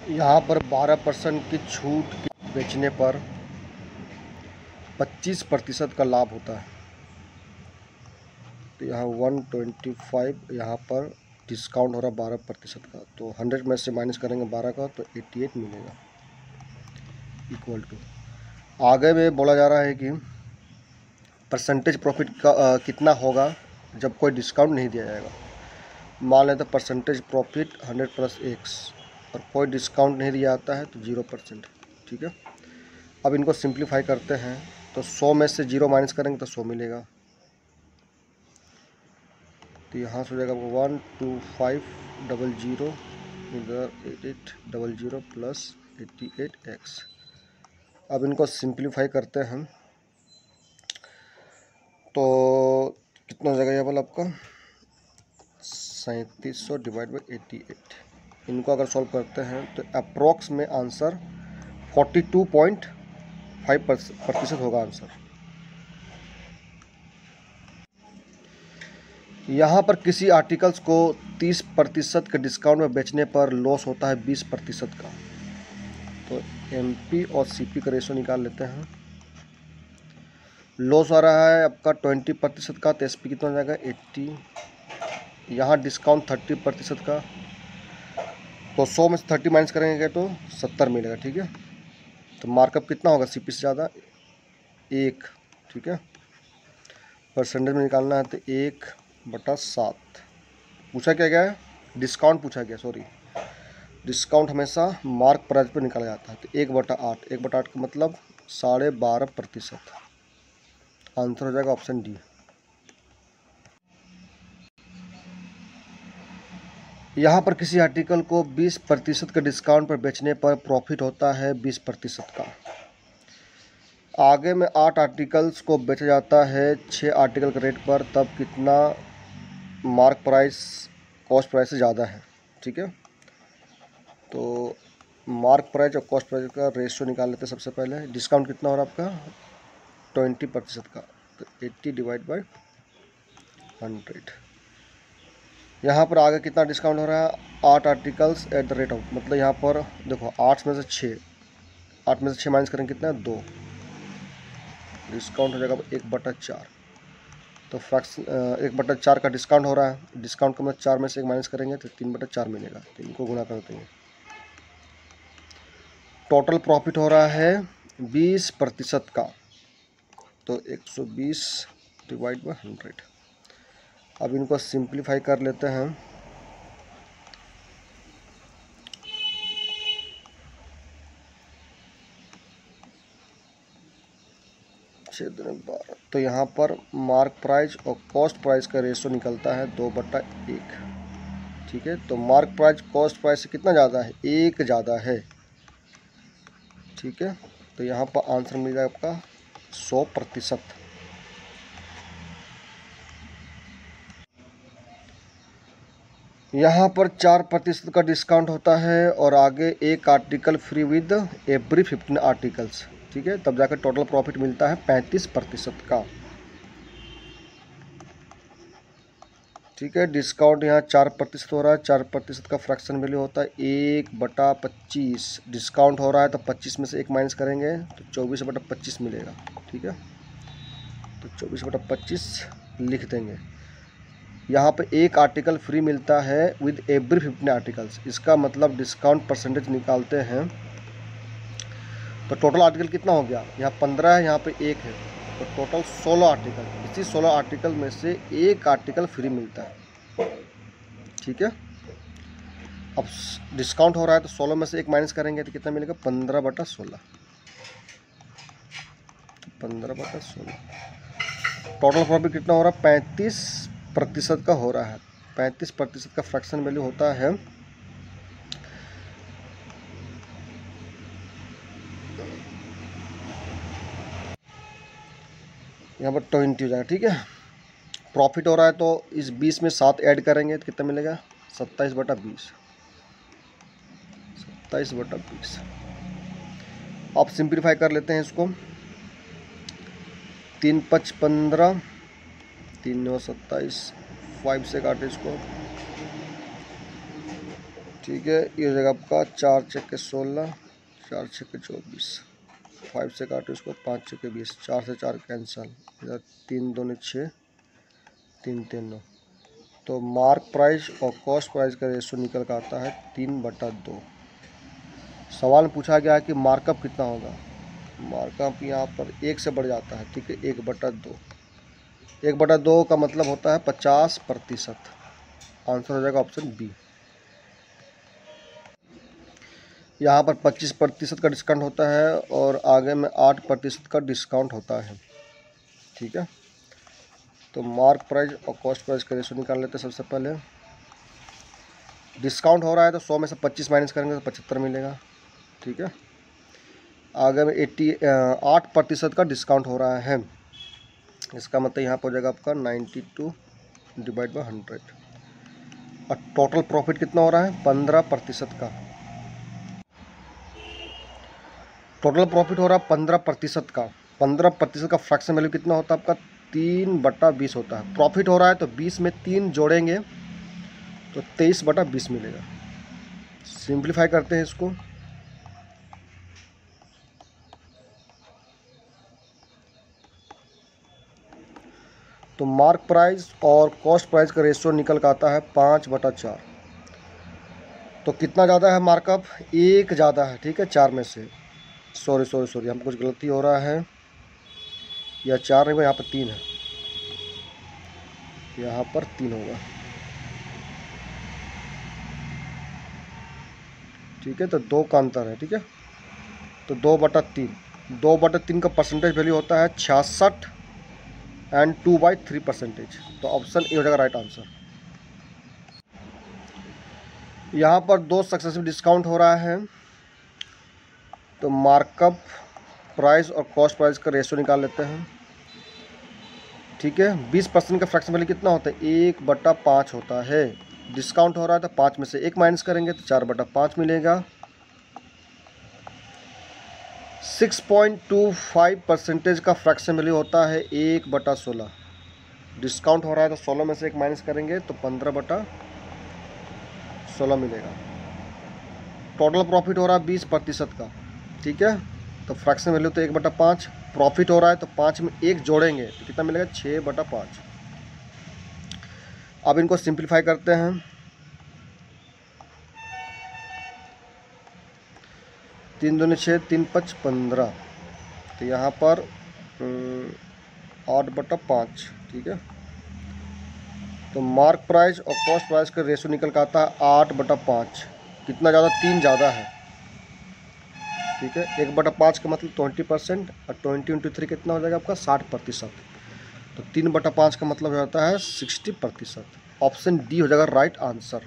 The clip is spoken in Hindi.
यहाँ पर 12% की छूट बेचने पर 25% का लाभ होता है। तो यहाँ 125 यहाँ पर डिस्काउंट हो रहा है 12% का, तो 100 में से माइनस करेंगे 12 का तो 88 मिलेगा। इक्वल टू आगे में बोला जा रहा है कि परसेंटेज प्रॉफिट का कितना होगा जब कोई डिस्काउंट नहीं दिया जाएगा। मान लेते हैं परसेंटेज प्रॉफिट 100 + X और कोई डिस्काउंट नहीं दिया जाता है तो 0%। ठीक है, अब इनको सिंप्लीफाई करते हैं तो 100 में से 0 माइनस करेंगे तो 100 मिलेगा। तो यहाँ से हो जाएगा 12500 इधर 8800 + 88X। अब इनको सिंप्लीफाई करते हैं तो कितना हो जाएगा ये वाला आपका 3700 / 88। इनको अगर सॉल्व करते हैं तो अप्रोक्स में आंसर 42.5% होगा आंसर। यहाँ पर किसी आर्टिकल्स को 30% के डिस्काउंट में बेचने पर लॉस होता है 20% का। तो MP और CP का रेशो निकाल लेते हैं। लॉस आ रहा है आपका 20% का, तो SP कितना हो जाएगा 80। यहाँ डिस्काउंट 30% का, तो 100 में से 30 माइनस करेंगे तो 70 मिलेगा। ठीक है, तो मार्कअप कितना होगा CP से ज़्यादा 1। ठीक है, परसेंटेज में निकालना है तो 1/7 पूछा क्या गया है, डिस्काउंट पूछा गया, सॉरी। डिस्काउंट हमेशा मार्क प्राइस पर निकाला जाता है। तो 1/8, 1/8 का मतलब 12.5%। आंसर हो जाएगा ऑप्शन डी। यहाँ पर किसी आर्टिकल को 20% के डिस्काउंट पर बेचने पर प्रॉफिट होता है 20% का। आगे में 8 आर्टिकल्स को बेचा जाता है 6 आर्टिकल के रेट पर, तब कितना मार्क प्राइस कॉस्ट प्राइस से ज़्यादा है। ठीक है, तो मार्क प्राइस और कॉस्ट प्राइस का रेशियो निकाल लेते हैं। सबसे पहले डिस्काउंट कितना हो रहा है आपका 20% का, तो 80 / 100। यहाँ पर आगे कितना डिस्काउंट हो रहा है 8 articles at the rate of, मतलब यहाँ पर देखो 8 में से 6 माइनस करेंगे कितना 2, डिस्काउंट हो जाएगा 1/4। तो फ्रैक्शन 1/4 का डिस्काउंट हो रहा है, डिस्काउंट को मतलब 4 में से 1 माइनस करेंगे तो 3/4 मिलेगा। तो इनको गुणा करते हैं, टोटल प्रॉफिट हो रहा है 20% का, तो 120 / 100। अब इनको सिंप्लीफाई कर लेते हैं। तो यहाँ पर मार्क प्राइस और कॉस्ट प्राइस का रेशो निकलता है 2/1। ठीक है, तो मार्क प्राइस कॉस्ट प्राइस से कितना ज़्यादा है 1 ज़्यादा है। ठीक है, तो यहाँ पर आंसर मिल जाएगा आपका 100%। यहाँ पर 4% का डिस्काउंट होता है और आगे एक article free with every 15 articles. ठीक है, तब जाकर टोटल प्रॉफिट मिलता है 35% का। ठीक है, डिस्काउंट यहाँ 4% हो रहा है, 4% का फ्रैक्शन वैल्यू होता है 1/25। डिस्काउंट हो रहा है तो 25 में से 1 माइनस करेंगे तो 24/25 मिलेगा। ठीक है, तो 24/25 लिख देंगे। यहाँ पे एक आर्टिकल फ्री मिलता है विद एवरी 15 आर्टिकल्स, इसका मतलब डिस्काउंट परसेंटेज निकालते हैं तो टोटल आर्टिकल कितना हो गया, यहाँ 15 है, यहाँ पे 1 है, तो टोटल 16 आर्टिकल। इसी 16 आर्टिकल में से एक आर्टिकल फ्री मिलता है। ठीक है, अब डिस्काउंट हो रहा है तो 16 में से 1 माइनस करेंगे तो कितना मिलेगा 15/16। 15/16 टोटल प्रॉफिट कितना हो रहा है 35% का हो रहा है। 35% का फ्रैक्शन वैल्यू होता है यहाँ पर 20 हो जाएगा। ठीक है, प्रॉफिट हो रहा है तो इस 20 में 7 ऐड करेंगे तो कितना मिलेगा 27/20। 27/20। अब सिंप्लीफाई कर लेते हैं इसको। 3×5 = 15, 3×9 = 27, 5 से काटे इसको ठीक है, ये हो जाएगा आपका 4 छक्के 16, 4 छक्के 24, 5 से काटो इसको, 5 छक्के 20, 4 से 4 कैंसल, इधर 3 दूनी 6, 3 3 9। तो मार्क प्राइस और कॉस्ट प्राइस का रेशो निकल कर आता है 3/2। सवाल में पूछा गया है कि मार्कअप कितना होगा। मार्कअप यहाँ पर 1 से बढ़ जाता है, ठीक है, 1/2। 1/2 का मतलब होता है 50%। आंसर हो जाएगा ऑप्शन बी। यहाँ पर 25% का डिस्काउंट होता है और आगे में 8% का डिस्काउंट होता है, ठीक है। तो मार्क प्राइस और कॉस्ट प्राइस का रेशो निकाल लेते हैं। सबसे पहले डिस्काउंट हो रहा है तो 100 में से 25 माइनस करेंगे तो 75 मिलेगा, ठीक है। आगे में 8% का डिस्काउंट हो रहा है, इसका मतलब यहाँ पर हो जाएगा आपका 92 डिवाइड बाई 100। और टोटल प्रॉफिट कितना हो रहा है 15% का। टोटल प्रॉफिट हो रहा है 15% का। 15% का फ्रैक्शन वैल्यू कितना होता है आपका 3/20 होता है। प्रॉफिट हो रहा है तो 20 में 3 जोड़ेंगे तो 23/20 मिलेगा। सिंप्लीफाई करते हैं इसको। तो मार्क प्राइस और कॉस्ट प्राइस का रेशियो निकल कर आता है 5/4। तो कितना ज़्यादा है मार्कअप, 1 ज़्यादा है, ठीक है, 4 में से। सॉरी हम कुछ गलती हो रहा है, या 4 नहीं, यहाँ पर 3 है, यहाँ पर 3 होगा, ठीक है। तो 2 का अंतर है, ठीक है। तो 2/3, 2/3 का परसेंटेज वैल्यू होता है 66 एंड 2/3%। तो ऑप्शन ए हो जाएगा राइट आंसर। यहाँ पर 2 सक्सेसिव डिस्काउंट हो रहा है, तो मार्कअप प्राइस और कॉस्ट प्राइस का रेशियो निकाल लेते हैं, ठीक है। 20% का फ्रैक्शन वैल्यू कितना होता है 1/5 होता है। डिस्काउंट हो रहा है तो 5 में से 1 माइनस करेंगे तो 4/5 मिलेगा। 6.25% का फ्रैक्शन वैल्यू होता है 1/16। डिस्काउंट हो रहा है तो 16 में से 1 माइनस करेंगे तो 15/16 मिलेगा। टोटल प्रॉफिट हो रहा है 20% का, ठीक है। तो फ्रैक्शन वैल्यू तो 1/5, प्रॉफिट हो रहा है तो 5 में 1 जोड़ेंगे तो कितना मिलेगा 6/5। अब इनको सिंप्लीफाई करते हैं। 3 दूनी 6, 3 5 15। तो यहाँ पर 8/5, ठीक है। तो मार्क प्राइस और कॉस्ट प्राइस का रेशो निकल कर आता है 8/5। कितना ज़्यादा, 3 ज़्यादा है, ठीक है। 1/5 का मतलब 20%, और 20 × 3 कितना हो जाएगा आपका 60%। तो 3/5 का मतलब हो जाता है 60%। ऑप्शन डी हो जाएगा राइट आंसर।